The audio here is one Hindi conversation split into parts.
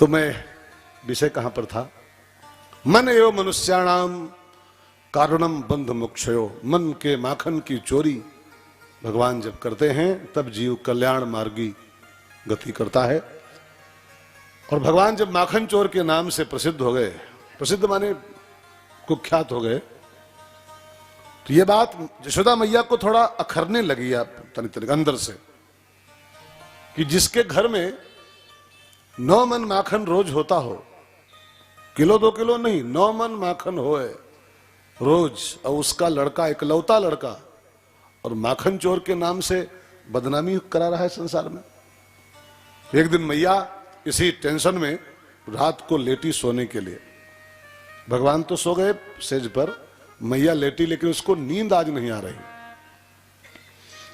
तो मैं विषय कहां पर था? मन एवं मनुष्याणाम कारणम बंध मोक्षयो। मन के माखन की चोरी भगवान जब करते हैं तब जीव कल्याण मार्गी गति करता है। और भगवान जब माखन चोर के नाम से प्रसिद्ध हो गए, प्रसिद्ध माने कुख्यात हो गए, तो ये बात यशोदा मैया को थोड़ा अखरने लगी तनिक तनिक अंदर से, कि जिसके घर में 9 मन माखन रोज होता हो, किलो 2 किलो नहीं, 9 मन माखन होए रोज, और उसका लड़का इकलौता लड़का और माखन चोर के नाम से बदनामी करा रहा है संसार में। एक दिन मैया इसी टेंशन में रात को लेटी सोने के लिए, भगवान तो सो गए सेज पर, मैया लेटी, लेकिन उसको नींद आज नहीं आ रही।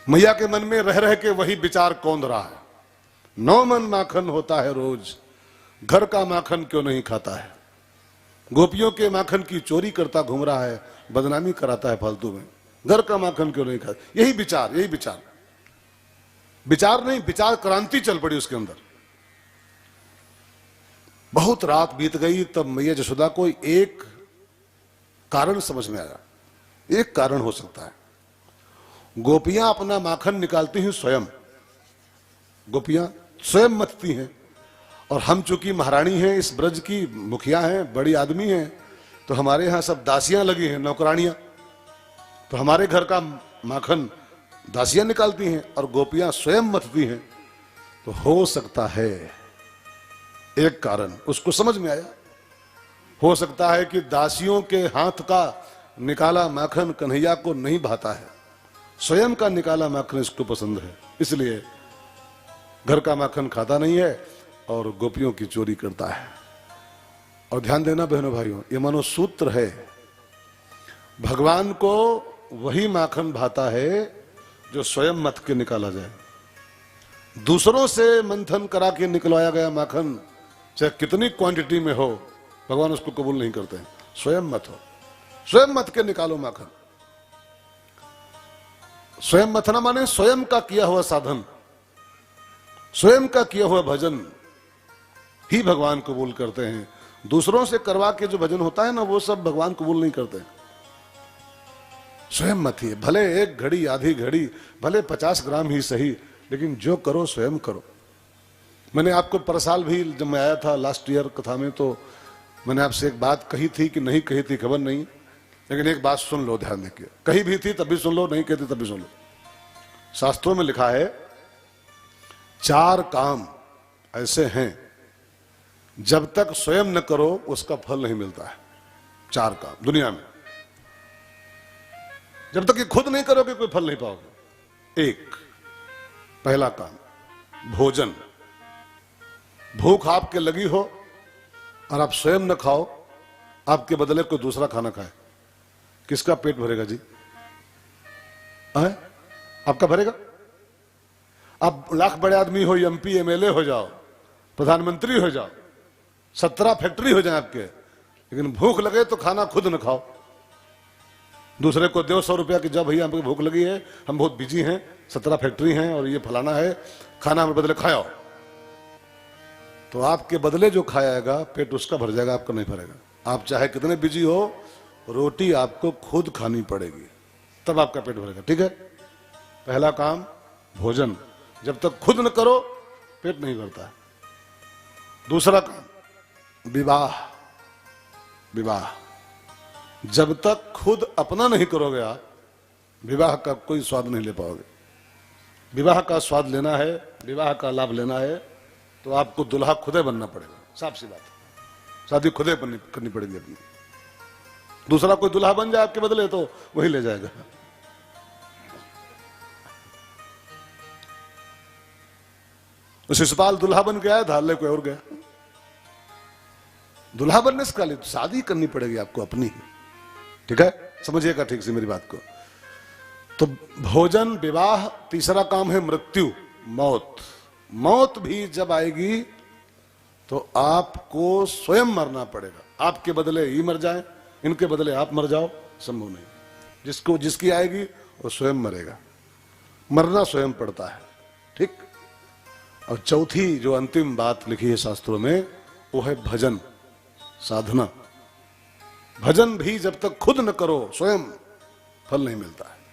मैया के मन में रह रह के वही विचार कौंध रहा है, 9 मन माखन होता है रोज, घर का माखन क्यों नहीं खाता है? गोपियों के माखन की चोरी करता घूम रहा है, बदनामी कराता है फालतू में, घर का माखन क्यों नहीं खाता? यही विचार, यही विचार, विचार नहीं, विचार क्रांति चल पड़ी उसके अंदर। बहुत रात बीत गई, तब मैया यशोदा को एक कारण समझ में आया। एक कारण हो सकता है, गोपियां अपना माखन निकालती हैं स्वयं, गोपियां स्वयं मथती हैं, और हम चूंकि महारानी हैं, इस ब्रज की मुखिया हैं, बड़ी आदमी हैं, तो हमारे यहां सब दासियां लगी हैं, नौकरानियां, तो हमारे घर का माखन दासियां निकालती हैं और गोपियां स्वयं मथती हैं। तो हो सकता है एक कारण उसको समझ में आया, हो सकता है कि दासियों के हाथ का निकाला माखन कन्हैया को नहीं भाता है, स्वयं का निकाला माखन इसको पसंद है, इसलिए घर का माखन खाता नहीं है और गोपियों की चोरी करता है। और ध्यान देना बहनों भाइयों, ये मनोसूत्र है, भगवान को वही माखन भाता है जो स्वयं मथ के निकाला जाए। दूसरों से मंथन करा के निकलवाया गया माखन चाहे कितनी क्वांटिटी में हो, भगवान उसको कबूल नहीं करते हैं। स्वयं मत हो, स्वयं मत के निकालो माखन। स्वयं मथना माने स्वयं का किया हुआ साधन, स्वयं का किया हुआ भजन ही भगवान कबूल करते हैं। दूसरों से करवा के जो भजन होता है ना, वो सब भगवान कबूल नहीं करते। स्वयं मत ही, भले 1 घड़ी आधी घड़ी, भले 50 ग्राम ही सही, लेकिन जो करो स्वयं करो। मैंने आपको पर साल भी जब मैं आया था लास्ट ईयर कथा में, तो मैंने आपसे एक बात कही थी कि नहीं कही थी खबर नहीं, लेकिन एक बात सुन लो ध्यान देके, कही भी थी तब भी सुन लो, नहीं कहती तब भी सुन लो। शास्त्रों में लिखा है 4 काम ऐसे हैं जब तक स्वयं न करो उसका फल नहीं मिलता है। 4 काम दुनिया में, जब तक ये खुद नहीं करोगे कोई फल नहीं पाओगे। पहला काम भोजन, भूख आपके लगी हो और आप स्वयं न खाओ, आपके बदले कोई दूसरा खाना खाए, किसका पेट भरेगा जी? आपका भरेगा? आप लाख बड़े आदमी हो, MP MLA हो जाओ, प्रधानमंत्री हो जाओ, 17 फैक्ट्री हो जाए आपके, लेकिन भूख लगे तो खाना खुद न खाओ, दूसरे को दो 100 रुपया कि जब भैया हमको भूख लगी है, हम बहुत बिजी हैं, 17 फैक्ट्री हैं और ये फलाना है, खाना हमें बदले खाओ, तो आपके बदले जो खाएगा पेट उसका भर जाएगा, आपका नहीं भरेगा। आप चाहे कितने बिजी हो, रोटी आपको खुद खानी पड़ेगी, तब आपका पेट भरेगा। ठीक है, पहला काम भोजन, जब तक खुद न करो पेट नहीं भरता है। दूसरा काम विवाह, विवाह जब तक खुद अपना नहीं करोगे आप, विवाह का कोई स्वाद नहीं ले पाओगे। विवाह का स्वाद लेना है, विवाह का लाभ लेना है, तो आपको दुल्हा खुदे बनना पड़ेगा, साफ सी बात है, शादी खुदे करनी पड़ेगी अपनी। दूसरा कोई दुल्हा बन जाए आपके बदले तो वही ले जाएगा। शिशुपाल दुल्हा बन के आया था, ले कोई और गया। दुल्हा बनने से पहले शादी करनी पड़ेगी आपको अपनी ही। ठीक है, समझिएगा ठीक से मेरी बात को। तो भोजन, विवाह, तीसरा काम है मृत्यु, मौत। मौत भी जब आएगी तो आपको स्वयं मरना पड़ेगा, आपके बदले ही मर जाए, इनके बदले आप मर जाओ, संभव नहीं। जिसकी आएगी वो स्वयं मरेगा, मरना स्वयं पड़ता है। ठीक। और चौथी जो अंतिम बात लिखी है शास्त्रों में, वो है भजन, साधना। भजन भी जब तक खुद न करो स्वयं, फल नहीं मिलता है।